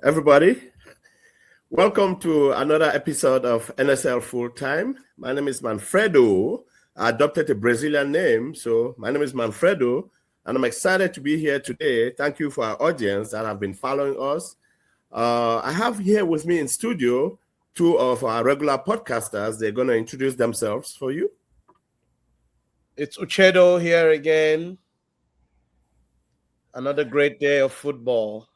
Everybody, welcome to another episode of NSL FullTime. My name is Manfredo. I adopted a Brazilian name, so my name is Manfredo, and I'm excited to be here today. Thank you for our audience that have been following us. I have here with me in studio two of our regular podcasters. They're going to introduce themselves for you. It's Uche here again. Another great day of football.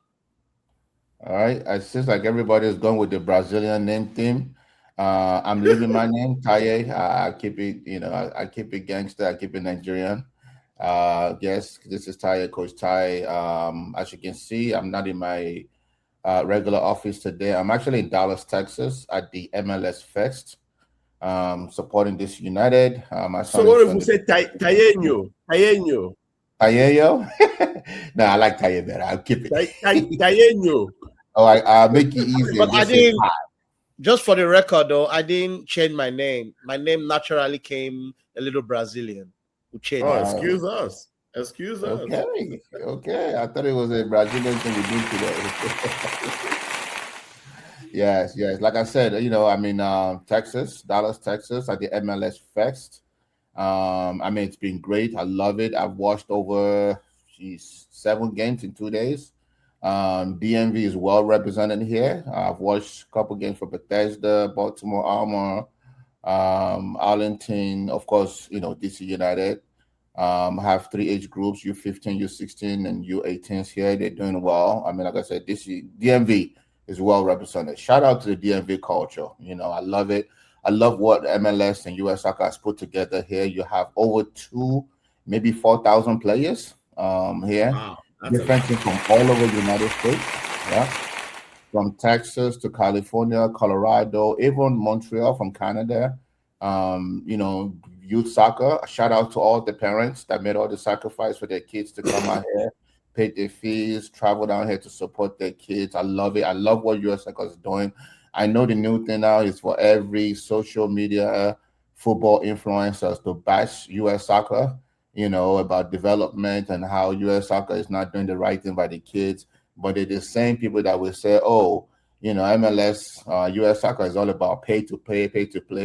All right. It seems like everybody is going with the Brazilian name theme. I'm leaving my name, Taiye. I keep it, I keep it gangster. I keep it Nigerian. Yes, this is Taiye, Coach Taiye. As you can see, I'm not in my regular office today. I'm actually in Dallas, Texas at the MLS Fest, supporting this United. So what if we say Tayeño? Tayeyo? No, I like Taiye better. I'll keep it. Tayeño. Oh, I'll make it easy. But I didn't, just for the record though, I didn't change my name. My name naturally came a little Brazilian. Uche. Oh, excuse us. Excuse us. Okay. I thought it was a Brazilian thing we do today. Yes. Like I said, I'm in Texas, Dallas, Texas at the MLS Fest. It's been great. I love it. I've watched over 7 games in 2 days. DMV is well represented here. I've watched a couple games for Bethesda, Baltimore Armor, Arlington, of course, DC United. I have 3 age groups, U15, U16, and U18s here. They're doing well. Like I said, DMV is well represented. Shout out to the DMV culture. I love it. I love what MLS and US Soccer has put together here. You have over 2, maybe 4,000 players here. Wow. Different teams from all over the United States, from Texas to California, Colorado, even Montreal from Canada. Youth soccer. A shout out to all the parents that made all the sacrifice for their kids to come out here, pay their fees, travel down here to support their kids. I love it. I love what US Soccer is doing. I know the new thing now is for every social media football influencers to bash US Soccer. About development and how US Soccer is not doing the right thing by the kids. But they're the same people that will say, MLS, US Soccer is all about pay to play.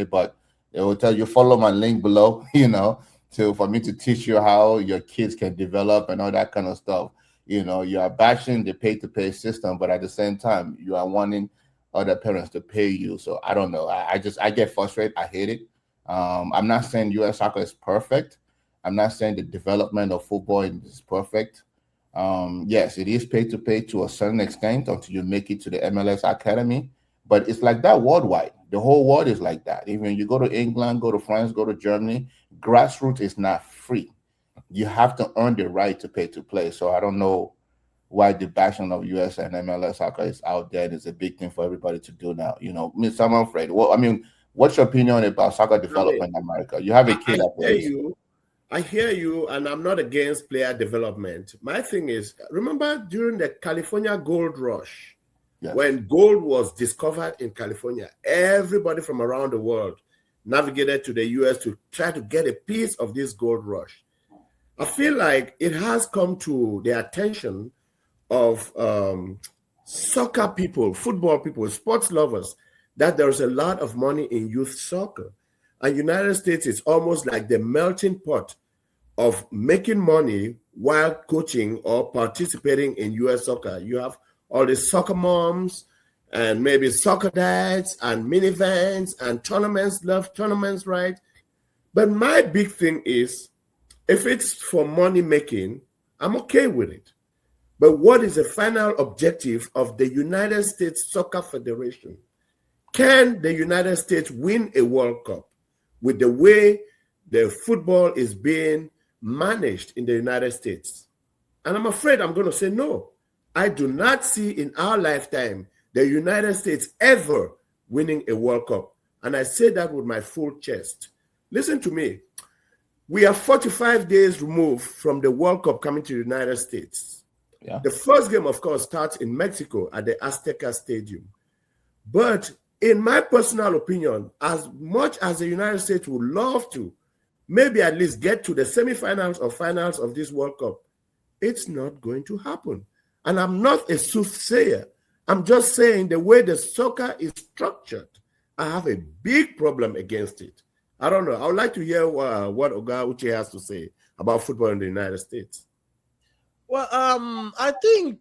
But they will tell you, follow my link below, for me to teach you how your kids can develop and all that kind of stuff. You are bashing the pay-to-play system, but at the same time, you are wanting other parents to pay you. So I don't know. I get frustrated. I hate it. I'm not saying US Soccer is perfect. I'm not saying the development of football is perfect. Yes, it is pay-to-play to a certain extent until you make it to the MLS Academy. But it's like that worldwide. The whole world is like that. Even you go to England, go to France, go to Germany, grassroots is not free. You have to earn the right to pay to play. So I don't know why the bashing of US and MLS soccer is out there. And it's a big thing for everybody to do now. Mr. Manfred, what's your opinion about soccer development in America? You have a kid that plays. I hear you, and I'm not against player development. My thing is, remember during the California gold rush, when gold was discovered in California, everybody from around the world navigated to the US to try to get a piece of this gold rush. I feel like it has come to the attention of soccer people, football people, sports lovers, that there's a lot of money in youth soccer. And United States is almost like the melting pot of making money while coaching or participating in US soccer. You have all the soccer moms and maybe soccer dads and mini events and tournaments, love tournaments, right? But my big thing is, if it's for money making, I'm okay with it. But what is the final objective of the United States Soccer Federation? Can the United States win a World Cup with the way the football is being managed in the United States? And I'm afraid I'm going to say no. I do not see in our lifetime the United States ever winning a World Cup. And I say that with my full chest. Listen to me. We are 45 days removed from the World Cup coming to the United States. Yeah. The first game, of course, starts in Mexico at the Azteca Stadium. But in my personal opinion, as much as the United States would love to maybe at least get to the semifinals or finals of this World Cup, it's not going to happen. And I'm not a soothsayer. I'm just saying the way the soccer is structured, I have a big problem against it. I don't know. I would like to hear what Oga Uche has to say about football in the United States. Well, I think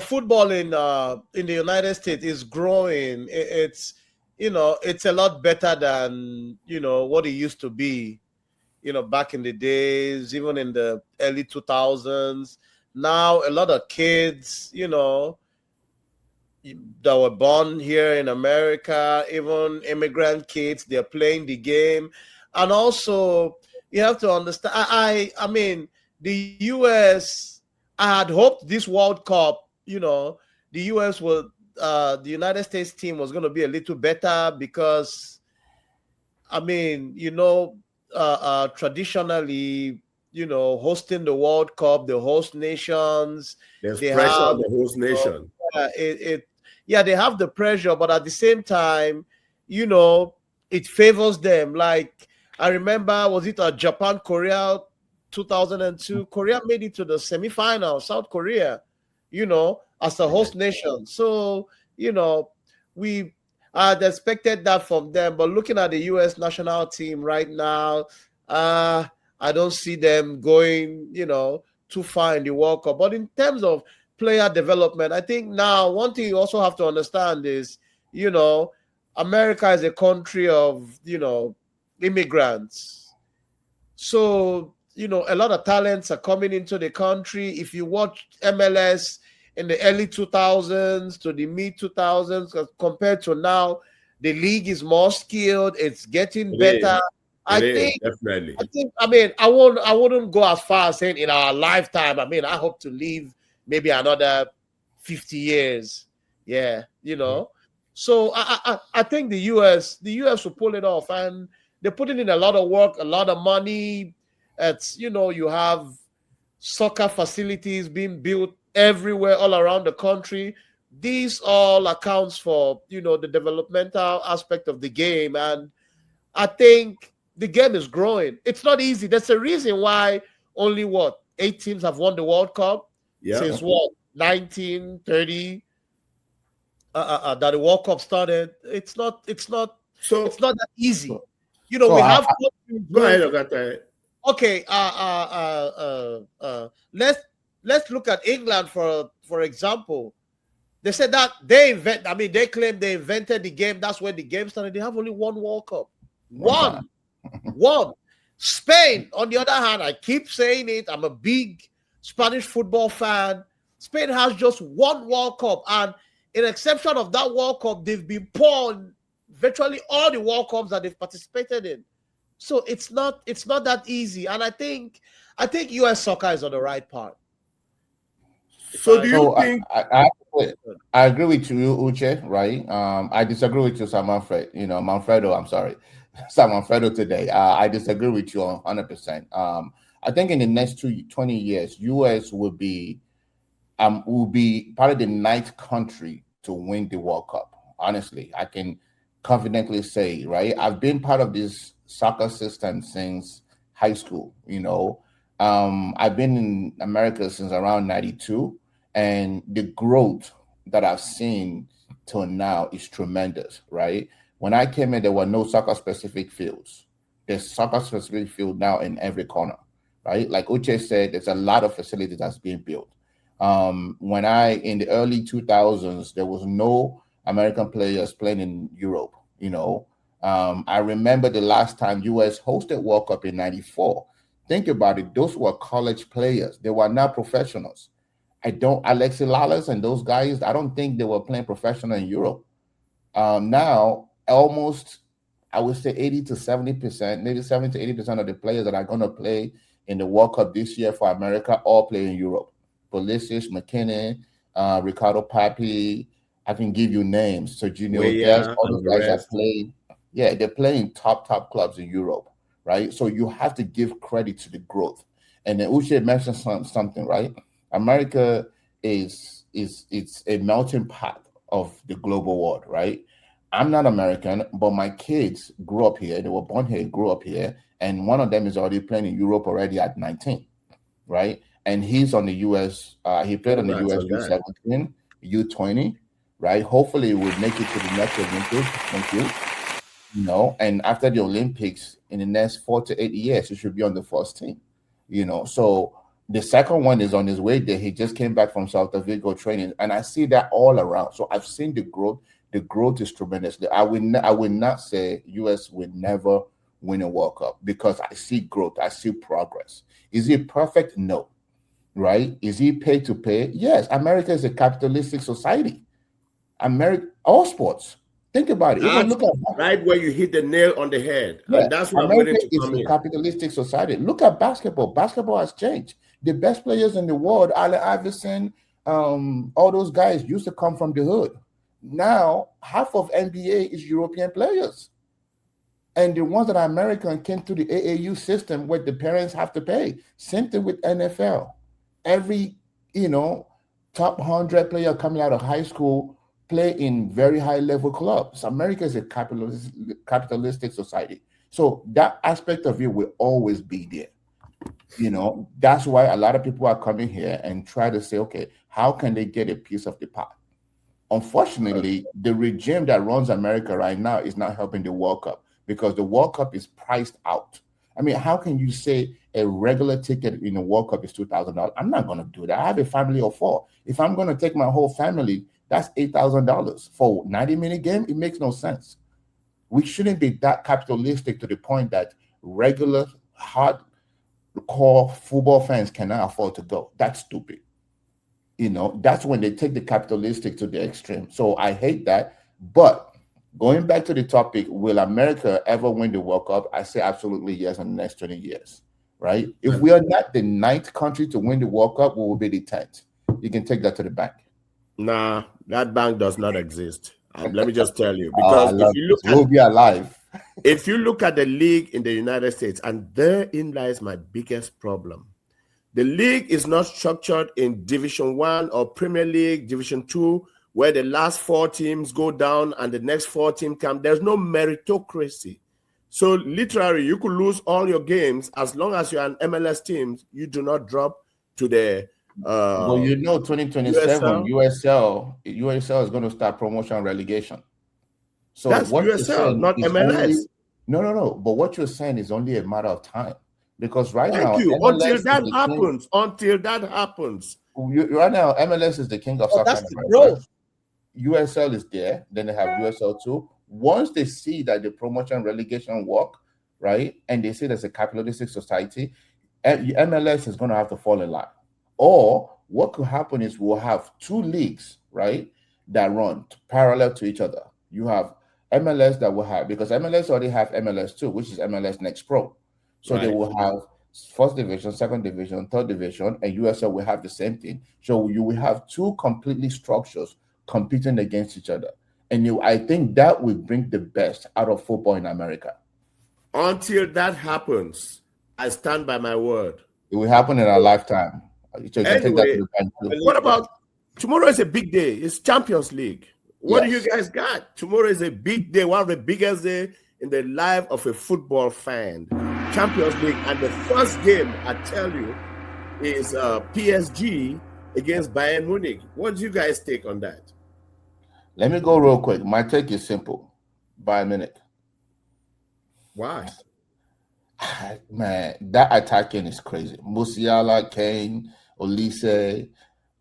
football in the United States is growing. It's it's a lot better than what it used to be. Back in the days, even in the early 2000s. Now, a lot of kids, that were born here in America, even immigrant kids, they're playing the game. And also, you have to understand, I mean, the U.S., I had hoped this World Cup, the U.S. the United States team was going to be a little better because, I mean, traditionally, hosting the World Cup, the host nations, there's pressure on the host nation. They have the pressure, but at the same time, it favors them. Like I remember, was it Japan, Korea, 2002? Korea made it to the semifinal. South Korea, as a host nation. So we I'd expected that from them, but looking at the U.S. national team right now, I don't see them going, too far in the World Cup. But in terms of player development, I think now one thing you also have to understand is, America is a country of, immigrants. So, a lot of talents are coming into the country. If you watch MLS in the early 2000s to the mid 2000s, compared to now, the league is more skilled. It's getting better. I think. I mean, I wouldn't go as far as saying in our lifetime. I mean, I hope to live maybe another 50 years. Yeah, So I think the US will pull it off, and they're putting in a lot of work, a lot of money. It's you have soccer facilities being built everywhere all around the country. These all accounts for the developmental aspect of the game, and I think the game is growing. It's not easy. There's a reason why only 8 teams have won the World Cup since 1930 that the World Cup started. It's not that easy. We have go ahead, Oga Taiye. Okay, let's look at England for example. They said that they claim they invented the game. That's where the game started. They have only one World Cup. One. Spain, on the other hand, I keep saying it. I'm a big Spanish football fan. Spain has just one World Cup, and in exception of that World Cup, they've been poor in virtually all the World Cups that they've participated in. So it's not that easy, and I think U.S. soccer is on the right path. So do you think? I agree with you, Uche. Right? I disagree with you, Manfred. Manfredo. I'm sorry, Manfredo today. I disagree with you 100%. I think in the next 20 years, U.S. will be probably the 9th country to win the World Cup. Honestly, I can confidently say, right? I've been part of this soccer system since high school. I've been in America since around 92, and the growth that I've seen till now is tremendous, right? When I came in, there were no soccer-specific fields. There's soccer-specific field now in every corner, right? Like Uche said, there's a lot of facilities that's being built. In the early 2000s, there was no American players playing in Europe, I remember the last time U.S. hosted World Cup in 94. Think about it. Those were college players. They were not professionals. Alexi Lalas and those guys, I don't think they were playing professional in Europe. Now, almost, I would say 80 to 70%, maybe 70 to 80% of the players that are going to play in the World Cup this year for America all play in Europe. Pulisic, McKinnon, Ricardo Papi, I can give you names. So Junior, all those guys that play. Yeah, they're playing top clubs in Europe, right? So you have to give credit to the growth. And then Uche mentioned something, right? America it's a melting pot of the global world, right? I'm not American, but my kids grew up here. They were born here, grew up here, and one of them is already playing in Europe already at 19, right? And he's on the U.S. He played on the U.S. U17, U20, right? Hopefully we'll make it to the next Olympics. Thank you. You know, and after the Olympics, in the next 4 to 8 years, he should be on the first team. You know, so the second one is on his way there. He just came back from South Vigo training, and I see that all around. So I've seen the growth. The growth is tremendous. I will not say US will never win a World Cup, because I see growth. I see progress. Is it perfect? No. Right? Is he pay to pay? Yes. America is a capitalistic society. All sports. Think about it. Even look at right where you hit the nail on the head. Yeah, And that's what America I'm willing to is come a in. capitalistic society. Look at basketball. Basketball has changed. The best players in the world, Allen Iverson, all those guys used to come from the hood. Now, half of NBA is European players. And the ones that are American came through the AAU system where the parents have to pay. Same thing with NFL. Every, top 100 player coming out of high school play in very high level clubs. America is a capitalistic society. So that aspect of it will always be there. That's why a lot of people are coming here and try to say, okay, how can they get a piece of the pie? Unfortunately, the regime that runs America right now is not helping the World Cup, because the World Cup is priced out. I mean, how can you say a regular ticket in the World Cup is $2,000? I'm not going to do that. I have a family of 4. If I'm going to take my whole family, that's $8,000 for a 90-minute game. It makes no sense. We shouldn't be that capitalistic to the point that regular hardcore football fans cannot afford to go. That's stupid. That's when they take the capitalistic to the extreme. So I hate that. But going back to the topic, will America ever win the World Cup? I say absolutely yes in the next 20 years, right? If we are not the 9th country to win the World Cup, we will be the 10th. You can take that to the bank. Nah, that bank does not exist. Let me just tell you, because if you look at the league in the United States, and therein lies my biggest problem. The league is not structured in Division 1 or Premier League, Division 2, where the last 4 teams go down and the next 4 teams come. There's no meritocracy. So literally, you could lose all your games. As long as you're an MLS team, you do not drop to the 2027 USL is going to start promotion relegation. So that's what USL, not MLS. No. But what you're saying is only a matter of time, because right now, until that happens. Right now, MLS is the king of soccer. That's the growth. USL is there. Then they have USL 2. Once they see that the promotion relegation work, right, and they see there's a capitalistic society, MLS is going to have to fall in line. Or what could happen is we'll have 2 leagues, right, that run parallel to each other. You have MLS that will have, because MLS already have MLS 2, which is MLS Next Pro. So they will have first division, second division, third division, and USL will have the same thing. So you will have 2 completely structures competing against each other. And I think that will bring the best out of football in America. Until that happens, I stand by my word. It will happen in our lifetime. Anyway, what about tomorrow? Is a big day. It's Champions League. What do you guys got? Tomorrow is a big day, one of the biggest days in the life of a football fan. Champions League, and the first game, I tell you, is PSG against Bayern Munich. What do you guys take on that? Let me go real quick. My take is simple. Bayern Munich. Why? Man, that attacking is crazy. Musiala, Kane, Olise,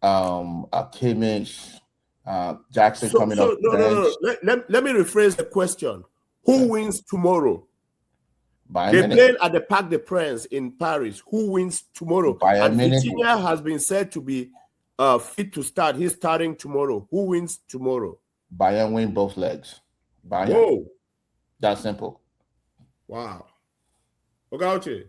Kimmich, Jackson coming up. No. Let me rephrase the question. Who wins tomorrow? Bayern They play at the Parc des Princes in Paris. Who wins tomorrow? Bayern Munich. Vitinha has been said to be fit to start. He's starting tomorrow. Who wins tomorrow? Bayern win both legs. Bayern. Whoa. That's simple. Wow. Oga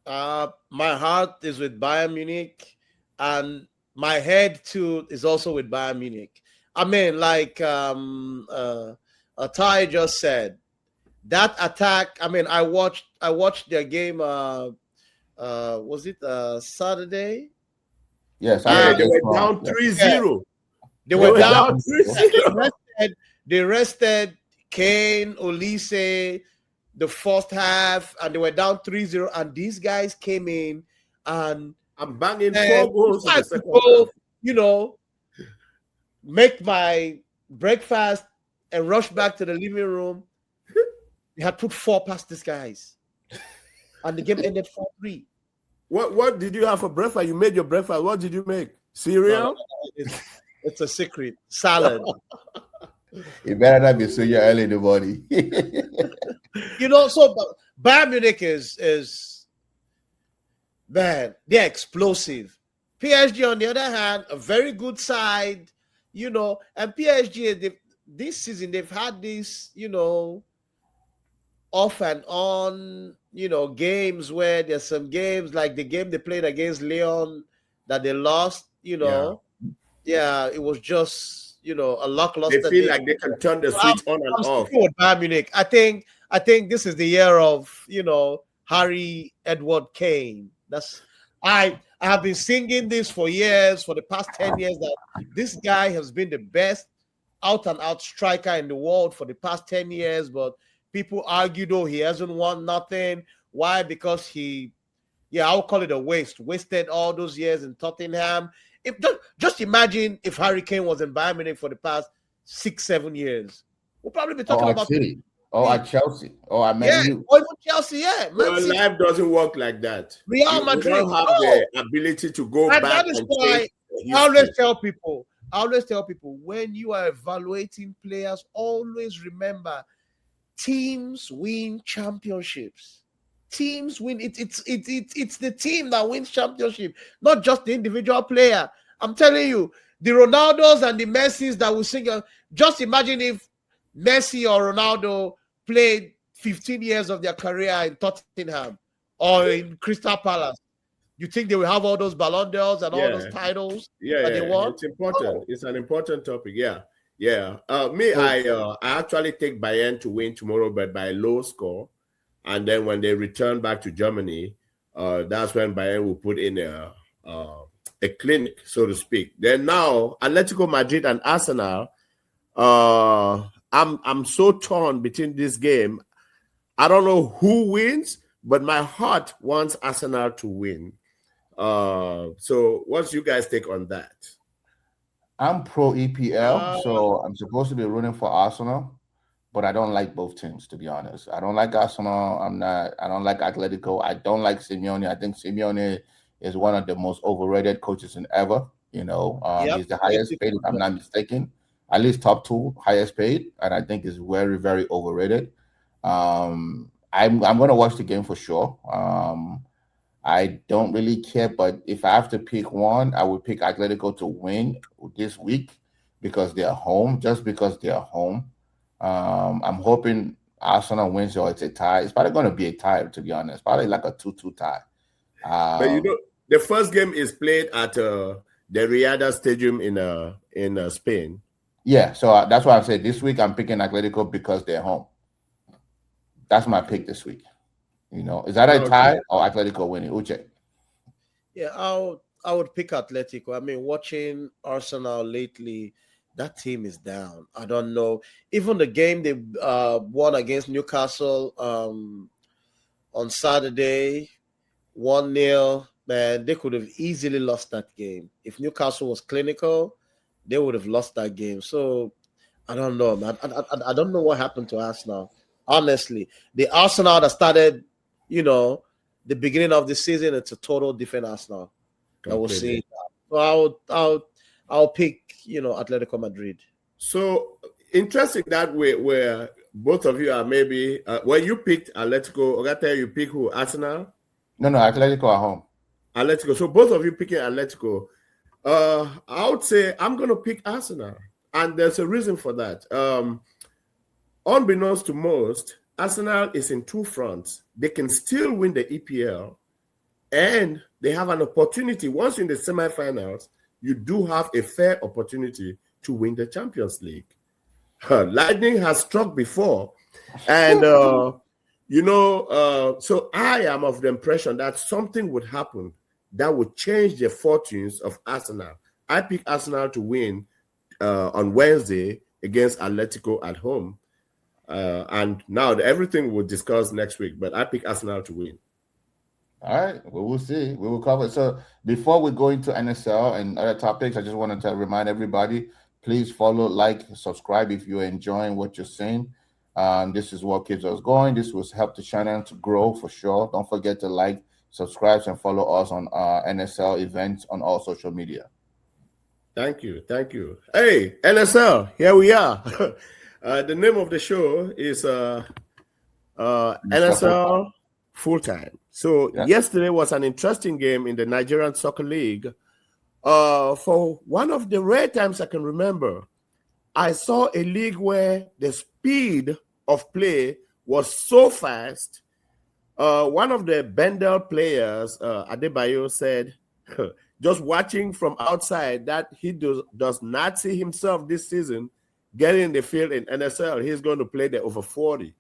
Taiye. My heart is with Bayern Munich, and my head too is also with Bayern Munich. I mean, like Taiye just said, that attack. I mean, I watched their game. Was it Saturday? Yes, they were down 3-0. They were down 3-0. They rested Kane, Olise the first half, and they were down 3-0. And these guys came in and I'm banging 4 goals in the second half. make my breakfast, and rush back to the living room. We had put 4 past these guys, and the game ended 4-3. What did you have for breakfast? You made your breakfast. What did you make? Cereal? No, it's a secret. Salad. It better not be so you're early in the morning. So Bayern Munich is man, they're explosive. PSG, on the other hand, a very good side, and PSG, this season, they've had this, off and on, games where there's some games like the game they played against Lyon that they lost, Yeah, it was just, a luck loss. They feel like they can turn the switch on and off. With Bayern Munich. I think this is the year of, Harry Edward Kane. I have been singing this for years, for the past 10 years, that this guy has been the best out-and-out striker in the world for the past 10 years, but people argue, though, he hasn't won nothing. Why? Because I'll call it a wasted all those years in Tottenham. Just imagine if Harry Kane was in Bayern Munich for the past 6-7 years. We'll probably be talking about City. At Chelsea. At Man U. Or even Chelsea, yeah. Well, life doesn't work like that. Real Madrid. You don't have the ability to go back. That is why I always tell people, when you are evaluating players, always remember, teams win championships. Teams win. It's the team that wins championship, not just the individual player. I'm telling you, the Ronaldos and the Messis that will sing. Just imagine if Messi or Ronaldo played 15 years of their career in Tottenham or in Crystal Palace. You think they will have all those Ballon d'Ors and all those titles that they won? It's important. It's an important topic. Yeah. I actually take Bayern to win tomorrow, but by a low score. And then when they return back to Germany, that's when Bayern will put in a clinic, so to speak. Then now, Atletico Madrid and Arsenal, I'm so torn between this game. I don't know who wins, but my heart wants Arsenal to win. So what's you guys take on that? I'm pro EPL, so I'm supposed to be rooting for Arsenal, but I don't like both teams, to be honest. I don't like Arsenal. I don't like Atletico. I don't like Simeone. I think Simeone is one of the most overrated coaches in ever. He's the highest paid, if I'm not mistaken. At least top 2 highest paid, and I think is very, very overrated. I'm going to watch the game for sure. I don't really care, but if I have to pick one, I would pick Atletico to win this week because they're home, just because they're home. I'm hoping Arsenal wins or it's a tie. It's probably going to be a tie, to be honest. Probably like a 2-2 tie. But the first game is played at the Riyadh Stadium in Spain. Yeah, so that's why I said this week I'm picking Atletico because they're home. That's my pick this week. Is that a tie or Atletico winning? Uche? Yeah, I would pick Atletico. I mean, watching Arsenal lately, that team is down. I don't know. Even the game they won against Newcastle on Saturday, 1-0, man, they could have easily lost that game. If Newcastle was clinical, they would have lost that game. So I don't know, man. I don't know what happened to Arsenal. Honestly, the Arsenal that started, the beginning of the season, it's a total different Arsenal that we'll see. So I'll pick, Atletico Madrid. So interesting that way where both of you are maybe you picked Atletico. Oga Taiye, you pick who? Arsenal? No, Atletico at home. Atletico. So both of you picking Atletico. I would say I'm going to pick Arsenal, and there's a reason for that. Unbeknownst to most, Arsenal is in 2 fronts. They can still win the EPL, and they have an opportunity. Once you're in the semifinals, you do have a fair opportunity to win the Champions League. Lightning has struck before, and so I am of the impression that something would happen that would change the fortunes of Arsenal. I pick Arsenal to win on Wednesday against Atletico at home. And now everything we'll discuss next week, but I pick Arsenal to win. All right, well, we'll see. We will cover it. So before we go into NSL and other topics, I just wanted to remind everybody, Please follow, like, subscribe if you're enjoying what you're seeing. This is what keeps us going. This will help the channel to grow for sure. Don't forget to like, subscribe, and follow us on NSL events on all social media. Thank you. Thank you. Hey, NSL, here we are. The name of the show is NSL FullTime. So yesterday was an interesting game in the Nigerian Soccer League. For one of the rare times I can remember, I saw a league where the speed of play was so fast. One of the Bendel players, Adebayo, said, just watching from outside, that he does not see himself this season getting in the field in NSL. He's going to play the over 40.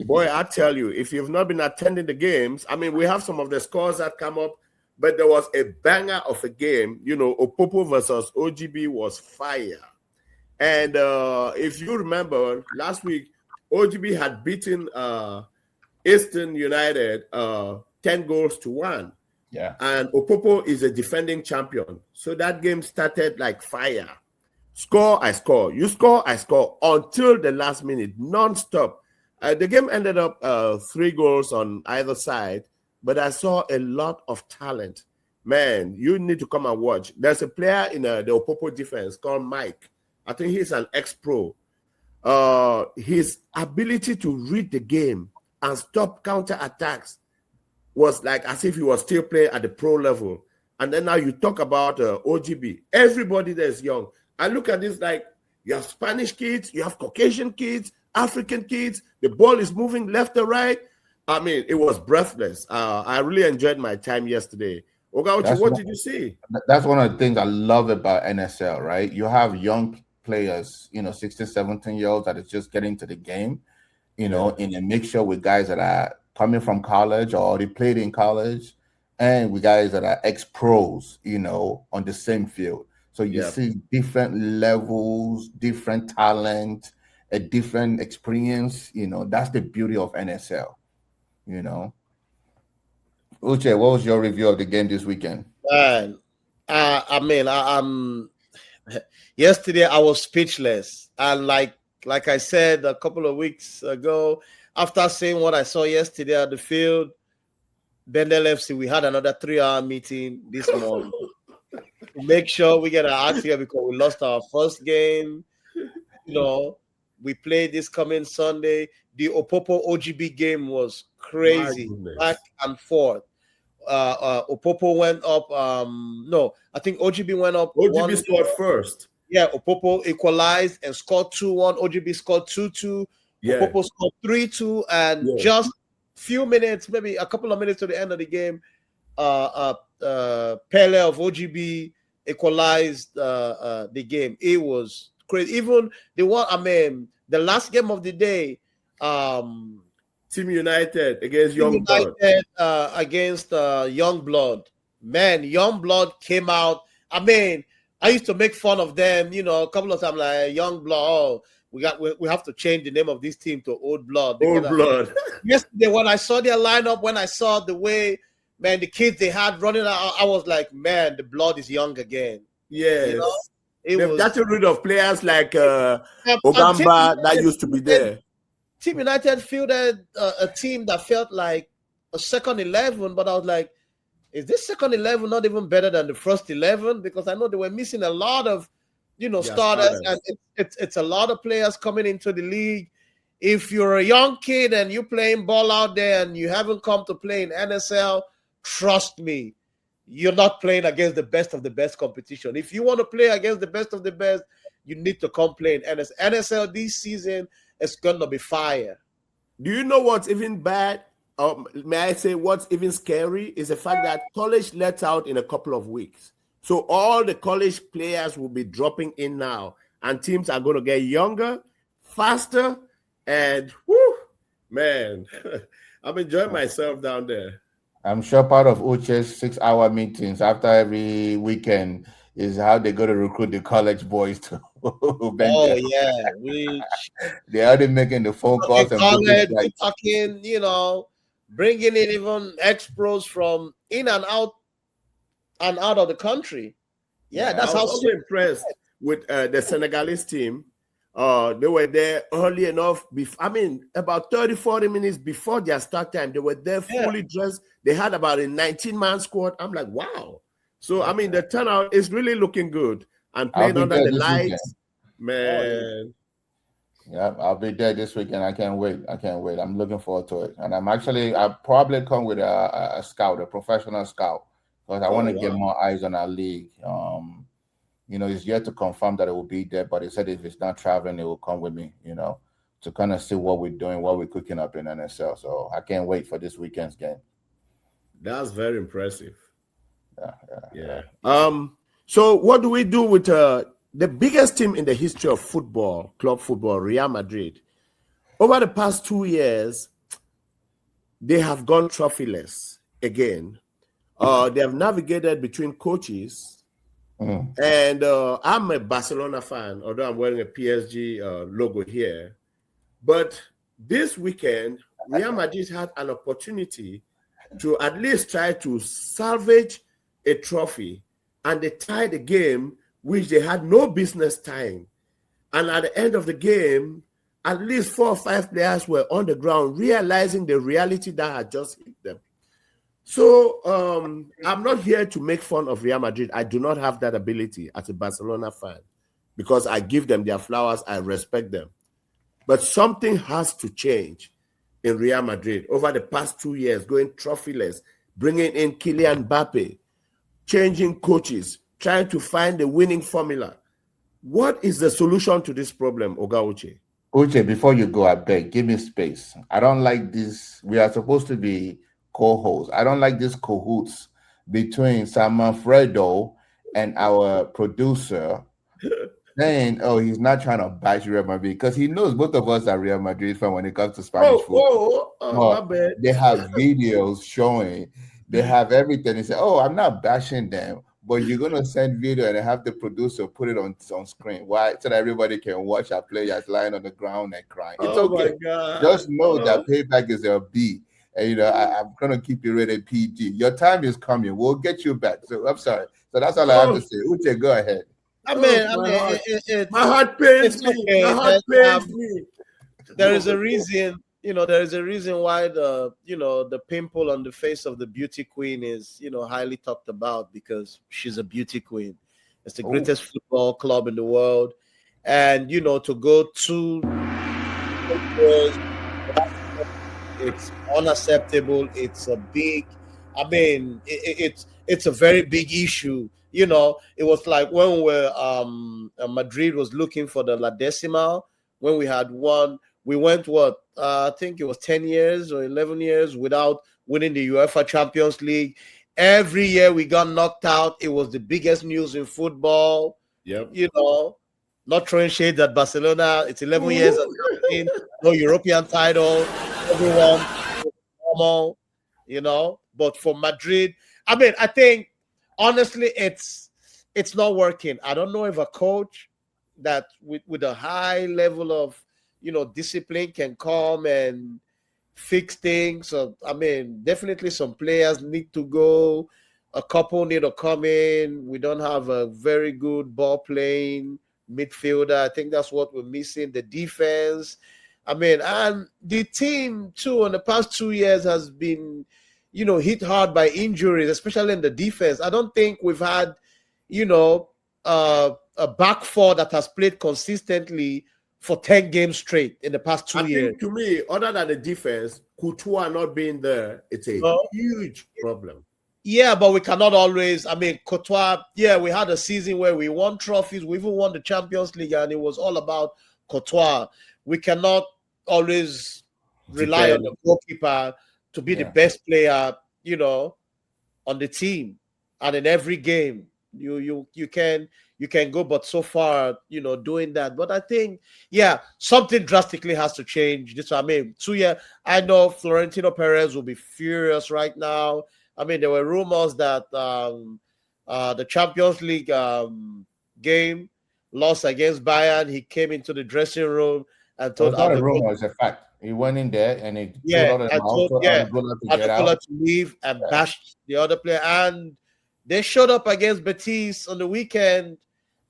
Boy, I tell you, if you've not been attending the games, I mean, we have some of the scores that come up, but there was a banger of a game. You know, Opopo versus OGB was fire. And if you remember, last week, OGB had beaten Eastern United 10-1. Yeah. And Opopo is a defending champion. So that game started like fire. Score, I score. You score, I score. Until the last minute, non-stop. The game ended up 3 goals on either side. But I saw a lot of talent. Man, you need to come and watch. There's a player in the Opopo defense called Mike. I think he's an ex-pro. His ability to read the game and stop counter-attacks was like as if he was still playing at the pro level. And then now you talk about OGB. Everybody there is young. I look at this like you have Spanish kids, you have Caucasian kids, African kids. The ball is moving left and right. I mean, it was breathless. I really enjoyed my time yesterday. Oga Uche, what did you see? That's one of the things I love about NSL, right? You have young players, 16, 17-year-olds that is just getting to the game, in a mixture with guys that are coming from college or already played in college, and with guys that are ex-pros, on the same field. So you see different levels, different talent, a different experience. That's the beauty of NSL. Uche, what was your review of the game this weekend? Man, yesterday I was speechless, and like I said a couple of weeks ago, after seeing what I saw yesterday at the field, Bendel FC, we had another 3-hour meeting this morning to make sure we get our act here because we lost our first game. We played this coming Sunday. The Opopo OGB game was crazy, back and forth. Opopo went up. I think OGB went up. OGB scored first. Yeah, Opopo equalized and scored 2-1. OGB scored 2-2. Yeah. Opopo scored 3-2, and just few minutes, maybe a couple of minutes to the end of the game, Pele of OGB equalized the game. It was crazy. Even the last game of the day, Team United against Youngblood. Against Youngblood. Man, Youngblood came out. I used to make fun of them, a couple of times, like Youngblood. Oh, we have to change the name of this team to Old Blood. Old Blood. Yesterday, when I saw their lineup, when I saw the way, man, the kids they had running out, I was like, man, the blood is young again. Yes. They've gotten rid of players like Ogamba that used to be there. Team United fielded a team that felt like a second 11, but I was like, is this second 11 not even better than the first 11? Because I know they were missing a lot of, starters, and it's a lot of players coming into the league. If you're a young kid and you're playing ball out there and you haven't come to play in NSL, trust me, you're not playing against the best of the best competition. If you want to play against the best of the best, you need to come play in NSL. NSL this season is going to be fire. Do you know what's even bad? May I say what's even scary is the fact that college lets out in a couple of weeks. So all the college players will be dropping in now, and teams are going to get younger, faster, and man, I'm enjoying myself down there. I'm sure part of Uche's 6-hour meetings after every weekend is how they go to recruit the college boys to. They're already making the phone calls and talking, bringing in even ex-pros from in and out of the country. Yeah, that's how. I'm so impressed with the Senegalese team. They were there early enough. About 30, 40 minutes before their start time. They were there fully dressed. They had about a 19-man squad. I'm like, wow. So, the turnout is really looking good. And playing under the lights, man. Yeah, I'll be there this weekend. I can't wait. I'm looking forward to it. And I'll probably come with a scout, a professional scout, because I want to get more eyes on our league. It's yet to confirm that it will be there, but he said if it's not traveling, it will come with me, to kind of see what we're doing, what we're cooking up in NSL. So I can't wait for this weekend's game. That's very impressive. Yeah. So what do we do with the biggest team in the history of football, club football, Real Madrid? Over the past 2 years, they have gone trophyless again. They have navigated between coaches. And I'm a Barcelona fan, although I'm wearing a PSG logo here. But this weekend, Real Madrid had an opportunity to at least try to salvage a trophy, and they tied the game, which they had no business tying. And at the end of the game, at least 4 or 5 players were on the ground, realizing the reality that had just hit them. So I'm not here to make fun of Real Madrid. I do not have that ability as a Barcelona fan, because I give them their flowers. I respect them. But something has to change in Real Madrid over the past 2 years, going trophyless, bringing in Kylian Mbappé, changing coaches, trying to find a winning formula. What is the solution to this problem, Oga Uche? Uche, before you go, I beg, give me space. I don't like this. We are supposed to be co-hosts. I don't like this cahoots between San Manfredo and our producer saying, oh, he's not trying to bash Real Madrid, because he knows both of us are Real Madrid fans when it comes to Spanish football. My bad. They have videos showing, they have everything. They say, oh, I'm not bashing them, but you're going to send video and have the producer put it on screen. Why? So that everybody can watch our players lying on the ground and crying. It's okay. My God. Just know that payback is a B. And, I'm going to keep you rated PG. Your time is coming. We'll get you back. So I'm sorry. So that's all I have to say. Uche, go ahead. My heart pains me. Okay. My heart pains me. There is a reason, why the pimple on the face of the beauty queen is, highly talked about, because she's a beauty queen. It's the greatest football club in the world. And, to go to it's unacceptable. It's a big, it's a very big issue. It was like when Madrid was looking for the La Decima, when we had won, we went I think it was 10 years or 11 years without winning the UEFA Champions League. Every year we got knocked out. It was the biggest news in football. Yep. Not throwing shade at Barcelona. It's 11 years of nothing, no European title. Everyone normal, But for Madrid, I think honestly it's not working. I don't know if a coach that with a high level of discipline can come and fix things. So definitely some players need to go. A couple need to come in. We don't have a very good ball playing midfielder. I think that's what we're missing. The defense. And the team too in the past 2 years has been, hit hard by injuries, especially in the defense. I don't think we've had, a back four that has played consistently for 10 games straight in the past 2 years. Think, to me, other than the defense, Courtois not being there, it's a huge problem. Yeah, but we cannot always. Courtois, we had a season where we won trophies. We even won the Champions League, and it was all about Courtois. We cannot always rely on the goalkeeper to be the best player, on the team. And in every game, you can go, but so far, doing that. But I think, something drastically has to change. 2 years. I know Florentino Perez will be furious right now. There were rumors that the Champions League game lost against Bayern. He came into the dressing room and told not a rumor, it's a fact. He went in there and he told to leave and bashed the other player. And they showed up against Betis on the weekend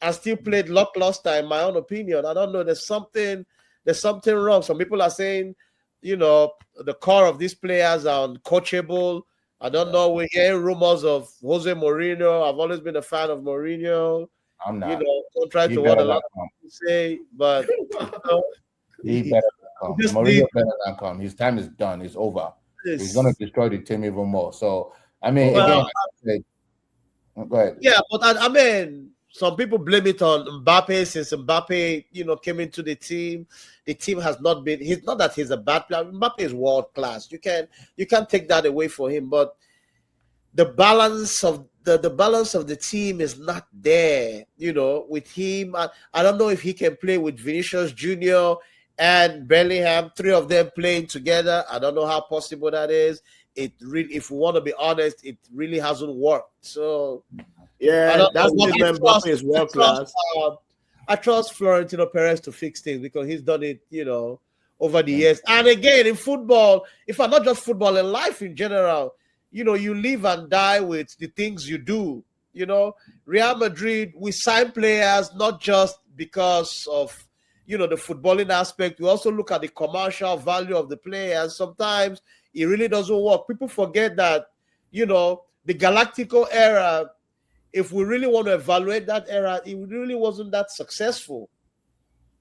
and still played lackluster, in my own opinion. I don't know. There's something wrong. Some people are saying, the core of these players are uncoachable. I don't know. We're hearing rumors of Jose Mourinho. I've always been a fan of Mourinho. I'm not. Contrary to what a lot of people say, but he better come. Mourinho better not come. His time is done. It's over. He's going to destroy the team even more. So, I mean, go ahead. Yeah, but I mean, some people blame it on Mbappé. Since Mbappé, came into the team has not been. He's not that he's a bad player. Mbappé is world class. You can't take that away from him. But the balance of the team is not there. With him, I don't know if he can play with Vinicius Junior and Bellingham, 3 of them playing together. I don't know how possible that is. It really, if we want to be honest, it really hasn't worked. So, yeah, that's what Mbappé is world class. I trust Florentino Perez to fix things because he's done it, over the years. And again, in football, if not just football, in life in general, you live and die with the things you do. Real Madrid, we sign players not just because of the footballing aspect. We also look at the commercial value of the players. Sometimes it really doesn't work. People forget that, the Galactico era, if we really want to evaluate that era, it really wasn't that successful.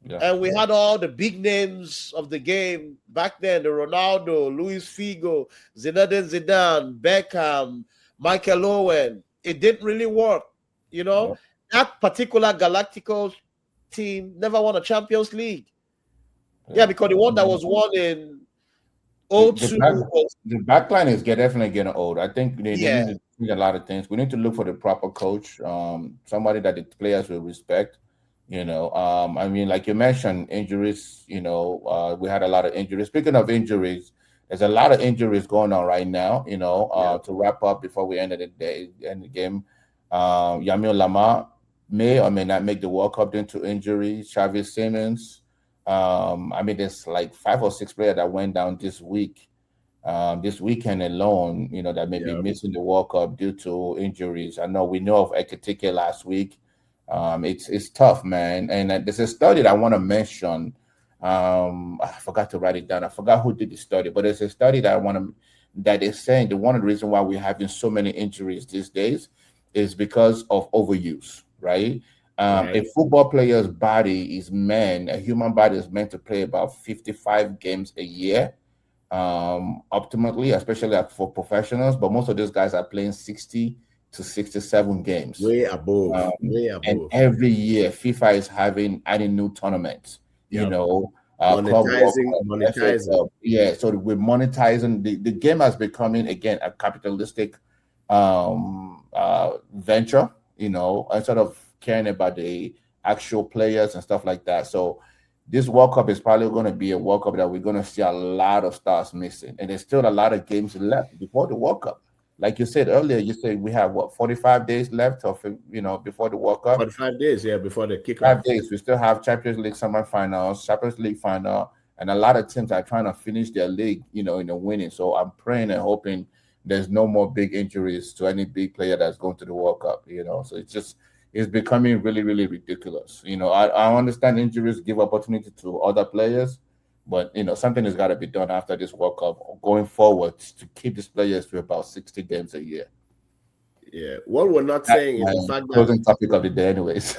Yeah. And we had all the big names of the game back then, the Ronaldo, Luis Figo, Zinedine Zidane, Beckham, Michael Owen. It didn't really work. Yeah. That particular Galactico team never won a Champions League. Yeah, because the one that was won in 02 the backline is definitely getting old. I think they need to change a lot of things. We need to look for the proper coach, somebody that the players will respect. I mean, like you mentioned, injuries. We had a lot of injuries. Speaking of injuries, there's a lot of injuries going on right now. To wrap up before we end the game, Yamil Lamar may or may not make the World Cup due to injuries. Xavi Simons. I mean, there's like 5 or 6 players that went down this week, this weekend alone, that may be missing the World Cup due to injuries. I know we know of Ekitike last week. It's tough, man. And there's a study that I want to mention. I forgot to write it down. I forgot who did the study, but there's a study that is saying that one of the reasons why we're having so many injuries these days is because of overuse, right? A football player's body a human body is meant to play about 55 games a year, optimally, especially for professionals. But most of those guys are playing 60 to 67 games. Way above. And every year, FIFA is adding new tournaments, monetizing. Yeah, so we're monetizing. The game has becoming, again, a capitalistic venture, instead of caring about the actual players and stuff like that. So this World Cup is probably going to be a World Cup that we're going to see a lot of stars missing. And there's still a lot of games left before the World Cup. Like you said earlier, we have 45 days left before the World Cup. 45 days, before the kickoff. 5 days. We still have Champions League semifinals, Champions League final, and a lot of teams are trying to finish their league, in the winning. So I'm praying and hoping there's no more big injuries to any big player that's going to the World Cup, So it's becoming really, really ridiculous. I understand injuries give opportunity to other players, but something has got to be done after this World Cup going forward to keep these players to about 60 games a year. Yeah, what we're not saying is the fact that closing topic of the day, anyways.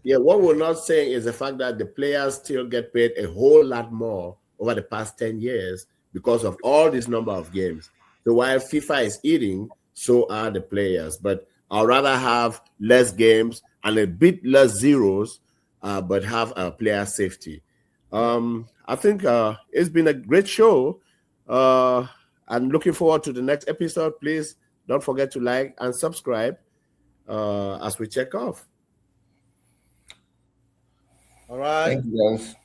Yeah, what we're not saying is the fact that the players still get paid a whole lot more over the past 10 years because of all this number of games. So while FIFA is eating, so are the players. But I'd rather have less games and a bit less zeros, but have a player safety. I think it's been a great show. I'm looking forward to the next episode. Please don't forget to like and subscribe as we check off. All right. Thank you, guys.